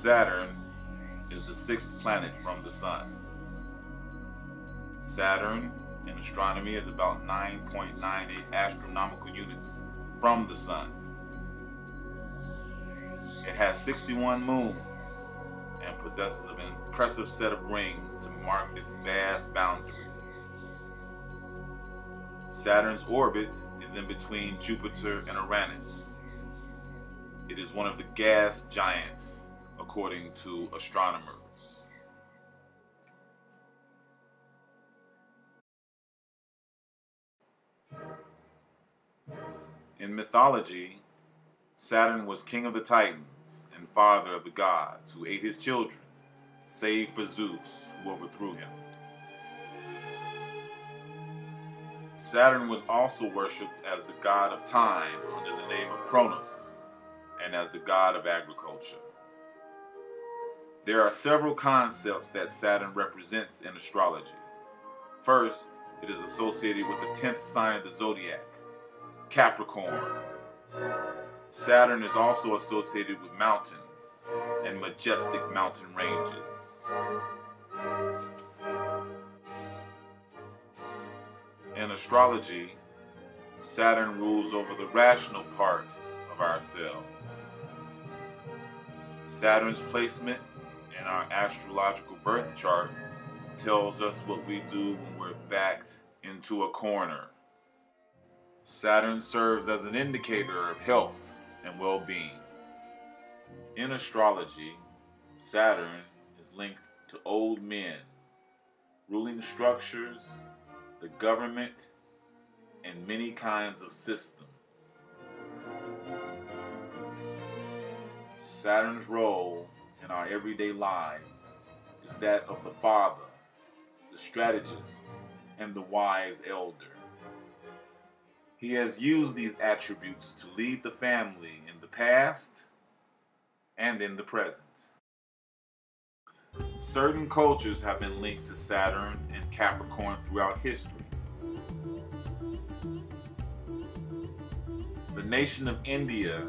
Saturn is the sixth planet from the Sun. Saturn in astronomy is about 9.98 astronomical units from the Sun. It has 61 moons and possesses an impressive set of rings to mark its vast boundary. Saturn's orbit is in between Jupiter and Uranus. It is one of the gas giants, according to astronomers. In mythology, Saturn was king of the Titans and father of the gods who ate his children, save for Zeus, who overthrew him. Saturn was also worshipped as the god of time under the name of Cronus, and as the god of agriculture. There are several concepts that Saturn represents in astrology. First, it is associated with the 10th sign of the zodiac, Capricorn. Saturn is also associated with mountains and majestic mountain ranges. In astrology, Saturn rules over the rational part of ourselves. Saturn's placement in our astrological birth chart tells us what we do when we're backed into a corner. Saturn serves as an indicator of health and well-being. In astrology, Saturn is linked to old men, ruling structures, the government, and many kinds of systems. Saturn's role in our everyday lives is that of the father, the strategist, and the wise elder. He has used these attributes to lead the family in the past and in the present. Certain cultures have been linked to Saturn and Capricorn throughout history. The nation of India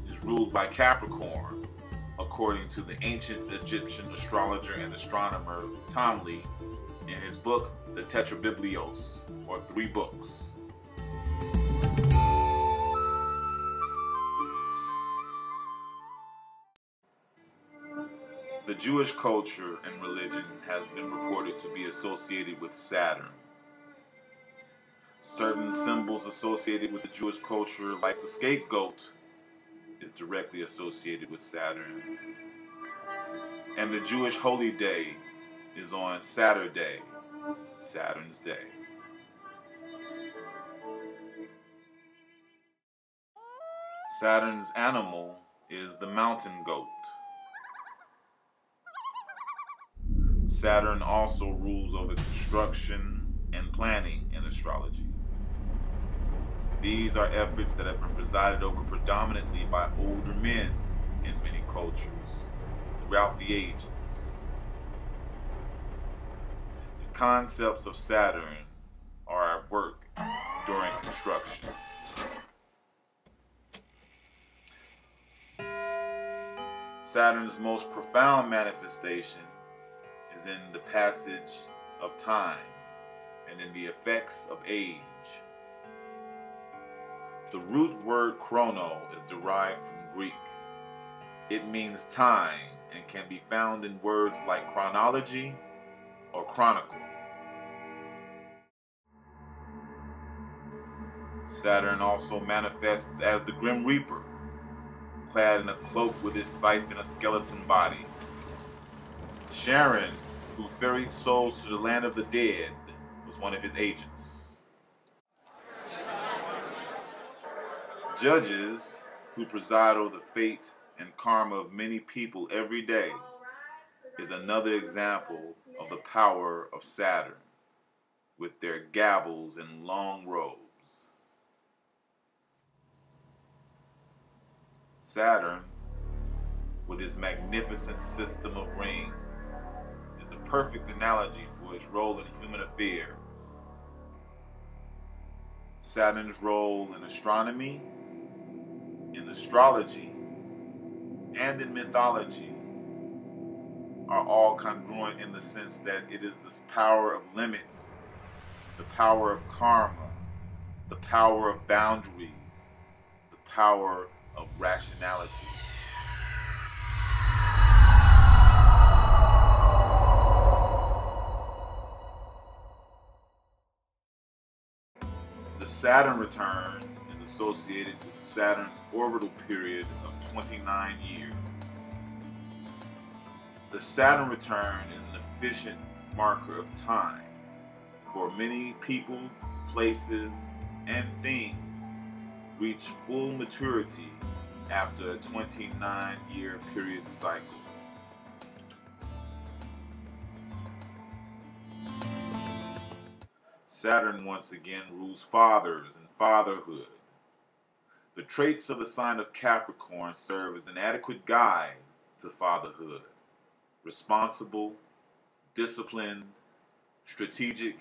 is ruled by Capricorn, according to the ancient Egyptian astrologer and astronomer Ptolemy in his book, the Tetrabiblios, or Three Books. The Jewish culture and religion has been reported to be associated with Saturn. Certain symbols associated with the Jewish culture, like the scapegoat, is directly associated with Saturn. And the Jewish holy day is on Saturday, Saturn's day. Saturn's animal is the mountain goat. Saturn also rules over construction and planning in astrology. These are efforts that have been presided over predominantly by older men in many cultures throughout the ages. The concepts of Saturn are at work during construction. Saturn's most profound manifestation is in the passage of time and in the effects of age. The root word chrono is derived from Greek. It means time and can be found in words like chronology or chronicle. Saturn also manifests as the Grim Reaper, clad in a cloak with his scythe and a skeleton body. Charon, who ferried souls to the land of the dead, was one of his agents. Judges, who preside over the fate and karma of many people every day, is another example of the power of Saturn, with their gavels and long robes. Saturn, with his magnificent system of rings, is a perfect analogy for his role in human affairs. Saturn's role in astronomy, in astrology, and in mythology are all congruent in the sense that it is this power of limits, the power of karma, the power of boundaries, the power of rationality. The Saturn return is associated with Saturn's orbital period of 29 years. The Saturn return is an efficient marker of time. For many people, places, and things reach full maturity after a 29-year period cycle. Saturn once again rules fathers and fatherhood. The traits of the sign of Capricorn serve as an adequate guide to fatherhood. Responsible, disciplined, strategic,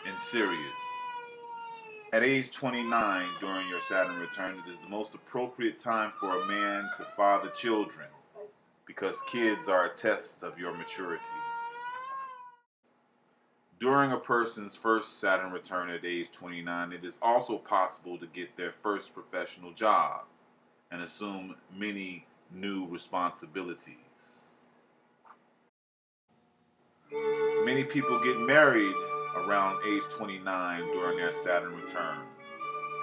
and serious. At age 29, during your Saturn return, it is the most appropriate time for a man to father children, because kids are a test of your maturity. During a person's first Saturn return at age 29, it is also possible to get their first professional job and assume many new responsibilities. Many people get married around age 29 during their Saturn return,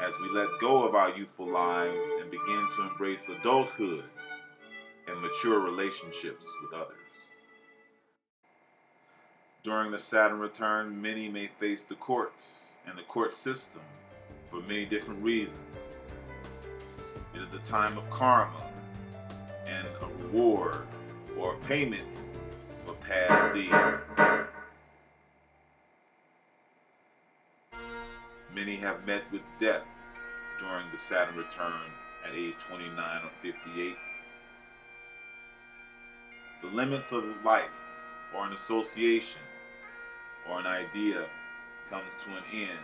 as we let go of our youthful lives and begin to embrace adulthood and mature relationships with others. During the Saturn return, many may face the courts and the court system for many different reasons. It is a time of karma and a reward or a payment for past deeds. Many have met with death during the Saturn return at age 29 or 58. The limits of life or an association or an idea comes to an end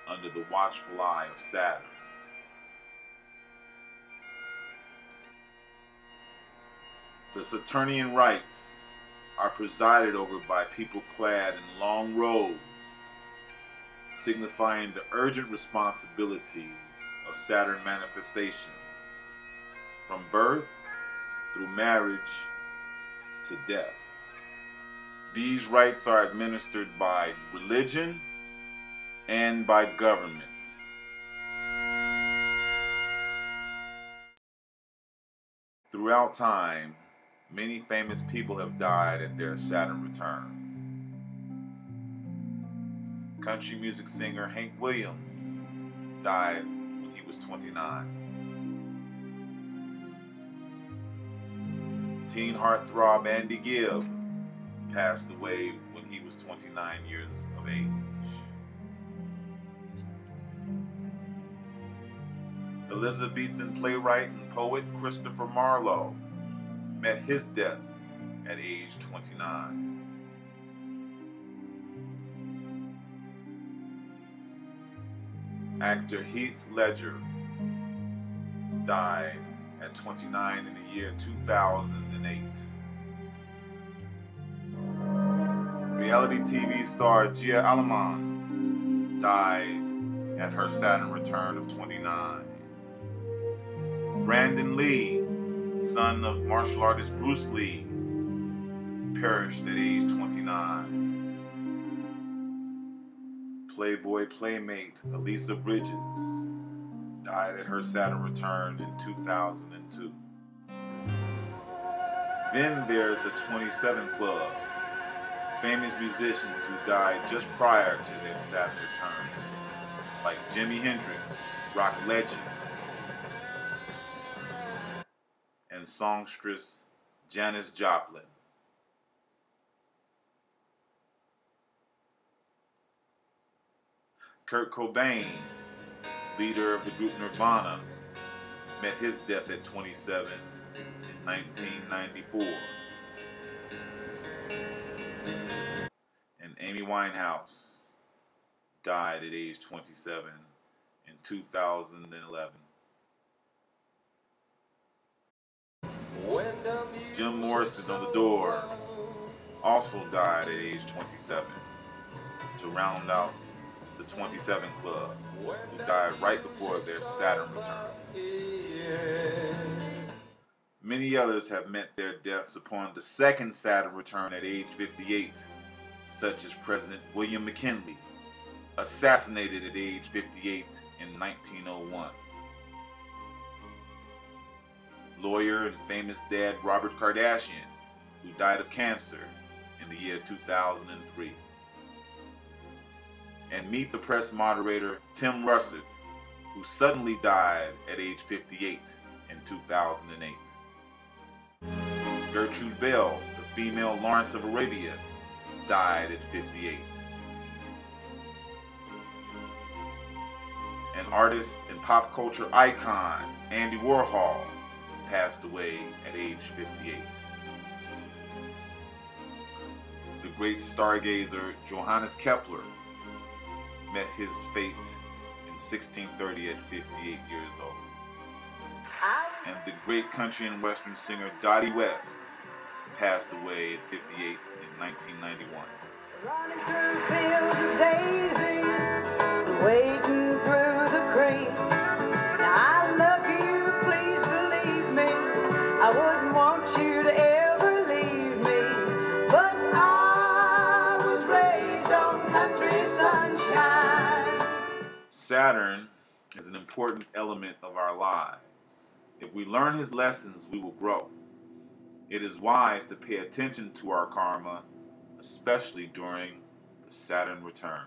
under the watchful eye of Saturn. The Saturnian rites are presided over by people clad in long robes, signifying the urgent responsibility of Saturn manifestation, from birth through marriage to death. These rites are administered by religion and by government. Throughout time, many famous people have died at their Saturn return. Country music singer Hank Williams died when he was 29. Teen heartthrob Andy Gibb passed away when he was 29 years of age. Elizabethan playwright and poet Christopher Marlowe met his death at age 29. Actor Heath Ledger died at 29 in the year 2008. Reality TV star Gia Alaman died at her Saturn return of 29. Brandon Lee, son of martial artist Bruce Lee, perished at age 29. Playboy playmate Elisa Bridges died at her Saturn return in 2002. Then there's the 27 Club, famous musicians who died just prior to their Saturn return, like Jimi Hendrix, rock legend, and songstress Janis Joplin. Kurt Cobain, leader of the group Nirvana, met his death at 27 in 1994. And Amy Winehouse died at age 27 in 2011. Jim Morrison of the Doors also died at age 27, to round out the 27 Club, who died right before their Saturn return. Many others have met their deaths upon the second Saturn return at age 58, such as President William McKinley, assassinated at age 58 in 1901. Lawyer and famous dad Robert Kardashian, who died of cancer in the year 2003. And meet the press moderator Tim Russert, who suddenly died at age 58 in 2008. Gertrude Bell, the female Lawrence of Arabia, died at 58. An artist and pop culture icon, Andy Warhol, passed away at age 58. The great stargazer Johannes Kepler met his fate in 1630 at 58 years old. And the great country and western singer Dottie West passed away at 58 in 1991. Running through fields of daisies, wading through the creek. Now I love you, please believe me. I wouldn't want you to ever leave me. But I was raised on country sunshine. Saturn is an important element of our lives. If we learn his lessons, we will grow. It is wise to pay attention to our karma, especially during the Saturn return.